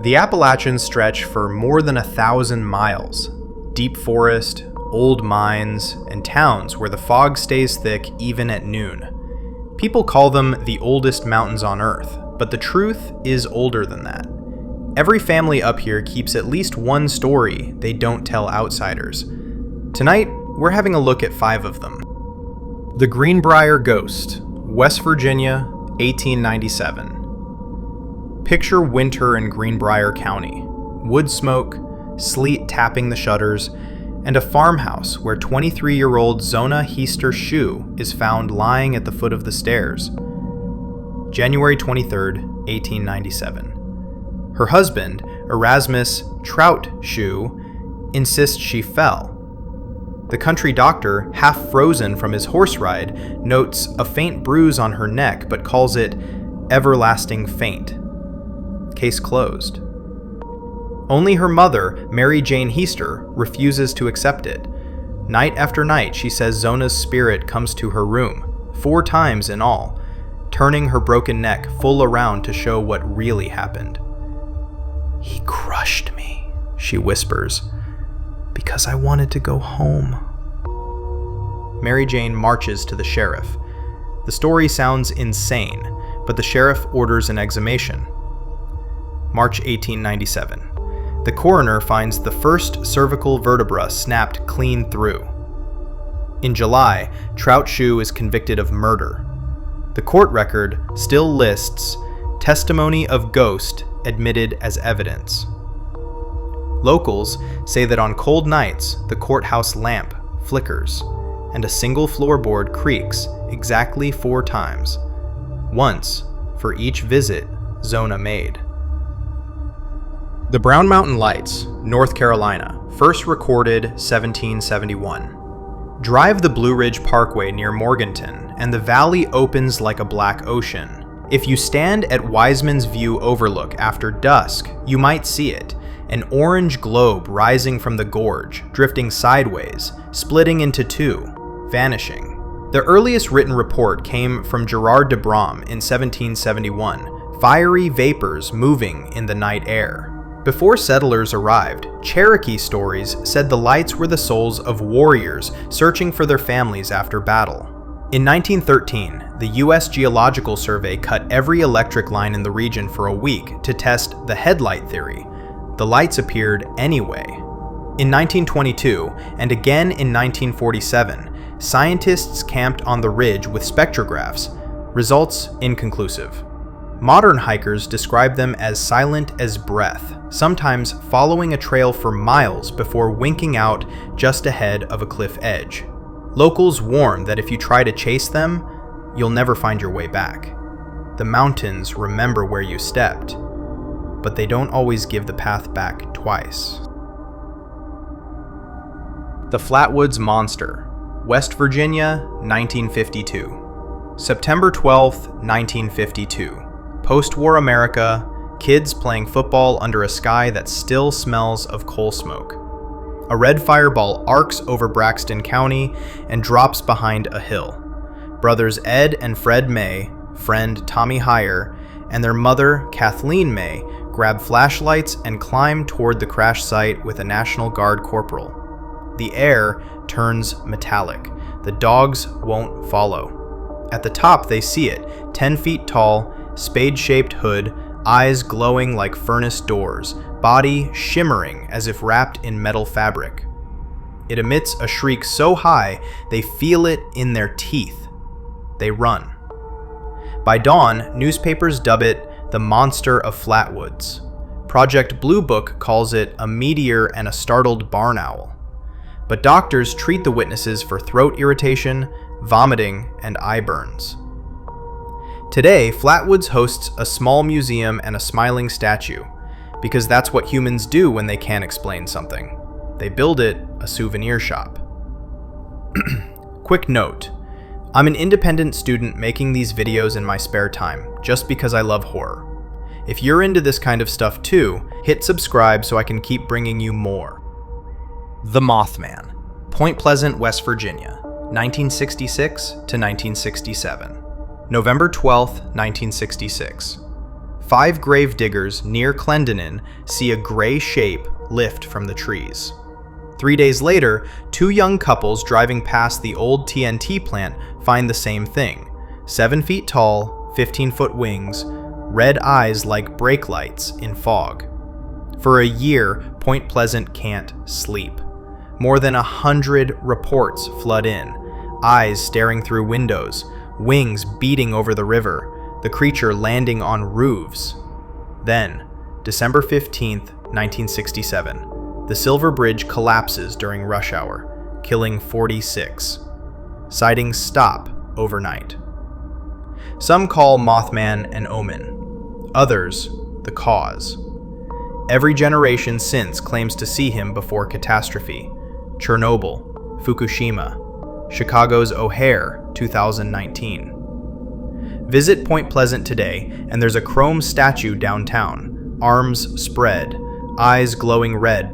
The Appalachians stretch for more than 1,000 miles. Deep forest, old mines, and towns where the fog stays thick even at noon. People call them the oldest mountains on Earth, but the truth is older than that. Every family up here keeps at least one story they don't tell outsiders. Tonight, we're having a look at 5 of them. The Greenbrier Ghost, West Virginia, 1897. Picture winter in Greenbrier County. Wood smoke, sleet tapping the shutters, and a farmhouse where 23-year-old Zona Heister Shue is found lying at the foot of the stairs. January 23, 1897. Her husband, Erasmus Trout Shue, insists she fell. The country doctor, half frozen from his horse ride, notes a faint bruise on her neck but calls it everlasting faint. Case closed. Only her mother, Mary Jane Heister, refuses to accept it. Night after night, she says Zona's spirit comes to her room, 4 times in all, turning her broken neck full around to show what really happened. "He crushed me," she whispers, "because I wanted to go home." Mary Jane marches to the sheriff. The story sounds insane, but the sheriff orders an exhumation. March 1897. The coroner finds the first cervical vertebra snapped clean through. In July, Trout Shue is convicted of murder. The court record still lists testimony of ghost admitted as evidence. Locals say that on cold nights, the courthouse lamp flickers and a single floorboard creaks exactly 4 times, once for each visit Zona made. The Brown Mountain Lights, North Carolina, first recorded 1771. Drive the Blue Ridge Parkway near Morganton, and the valley opens like a black ocean. If you stand at Wiseman's View Overlook after dusk, you might see it, an orange globe rising from the gorge, drifting sideways, splitting into 2, vanishing. The earliest written report came from Gerard de Brom in 1771, fiery vapors moving in the night air. Before settlers arrived, Cherokee stories said the lights were the souls of warriors searching for their families after battle. In 1913, the U.S. Geological Survey cut every electric line in the region for a week to test the headlight theory. The lights appeared anyway. In 1922, and again in 1947, scientists camped on the ridge with spectrographs. Results inconclusive. Modern hikers describe them as silent as breath, sometimes following a trail for miles before winking out just ahead of a cliff edge. Locals warn that if you try to chase them, you'll never find your way back. The mountains remember where you stepped, but they don't always give the path back twice. The Flatwoods Monster, West Virginia, 1952. September 12, 1952. Post-war America, kids playing football under a sky that still smells of coal smoke. A red fireball arcs over Braxton County and drops behind a hill. Brothers Ed and Fred May, friend Tommy Heyer, and their mother, Kathleen May, grab flashlights and climb toward the crash site with a National Guard corporal. The air turns metallic. The dogs won't follow. At the top, they see it, 10 feet tall, spade-shaped hood, eyes glowing like furnace doors, body shimmering as if wrapped in metal fabric. It emits a shriek so high they feel it in their teeth. They run. By dawn, newspapers dub it the Monster of Flatwoods. Project Blue Book calls it a meteor and a startled barn owl. But doctors treat the witnesses for throat irritation, vomiting, and eye burns. Today, Flatwoods hosts a small museum and a smiling statue, because that's what humans do when they can't explain something. They build it a souvenir shop. Quick note, I'm an independent student making these videos in my spare time, just because I love horror. If you're into this kind of stuff too, hit subscribe so I can keep bringing you more. The Mothman, Point Pleasant, West Virginia, 1966 to 1967. November 12, 1966. 5 grave diggers near Clendenin see a gray shape lift from the trees. 3 days later, 2 young couples driving past the old TNT plant find the same thing. 7 feet tall, 15-foot wings, red eyes like brake lights in fog. For a year, Point Pleasant can't sleep. More than 100 reports flood in, eyes staring through windows, wings beating over the river, the creature landing on roofs. Then, December 15th, 1967, the Silver Bridge collapses during rush hour, killing 46. Sightings stop overnight. Some call Mothman an omen, others the cause. Every generation since claims to see him before catastrophe. Chernobyl, Fukushima, Chicago's O'Hare, 2019. Visit Point Pleasant today, and there's a chrome statue downtown, arms spread, eyes glowing red.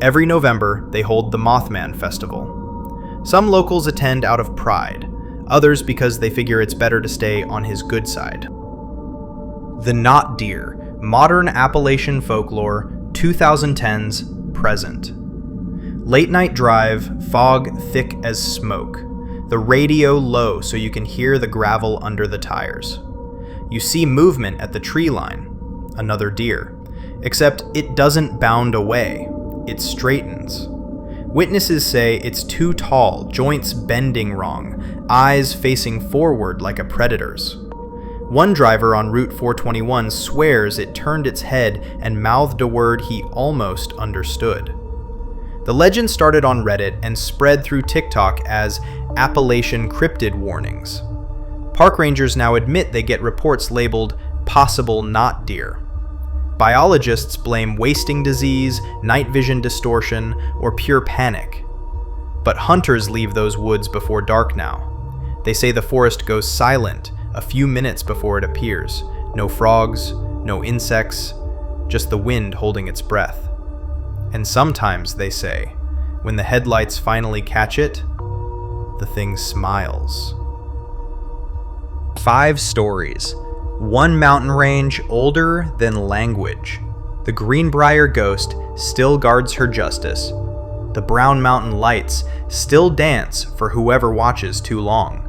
Every November, they hold the Mothman Festival. Some locals attend out of pride, others because they figure it's better to stay on his good side. The Not Deer, Modern Appalachian Folklore, 2010s present. Late night drive, fog thick as smoke. The radio low so you can hear the gravel under the tires. You see movement at the tree line. Another deer. Except it doesn't bound away. It straightens. Witnesses say it's too tall, joints bending wrong, eyes facing forward like a predator's. One driver on Route 421 swears it turned its head and mouthed a word he almost understood. The legend started on Reddit and spread through TikTok as Appalachian cryptid warnings. Park rangers now admit they get reports labeled possible not deer. Biologists blame wasting disease, night vision distortion, or pure panic. But hunters leave those woods before dark now. They say the forest goes silent a few minutes before it appears. No frogs, no insects, just the wind holding its breath. And sometimes, they say, when the headlights finally catch it, the thing smiles. 5 stories. One mountain range older than language. The Greenbrier Ghost still guards her justice. The Brown Mountain Lights still dance for whoever watches too long.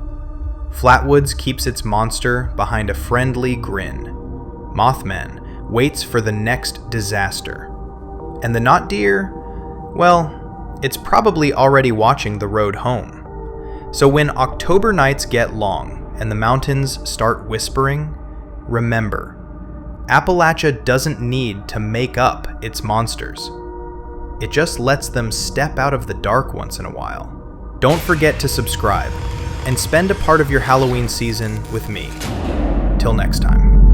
Flatwoods keeps its monster behind a friendly grin. Mothman waits for the next disaster. And the not deer, well, it's probably already watching the road home. So when October nights get long and the mountains start whispering, remember, Appalachia doesn't need to make up its monsters. It just lets them step out of the dark once in a while. Don't forget to subscribe and spend a part of your Halloween season with me. Till next time.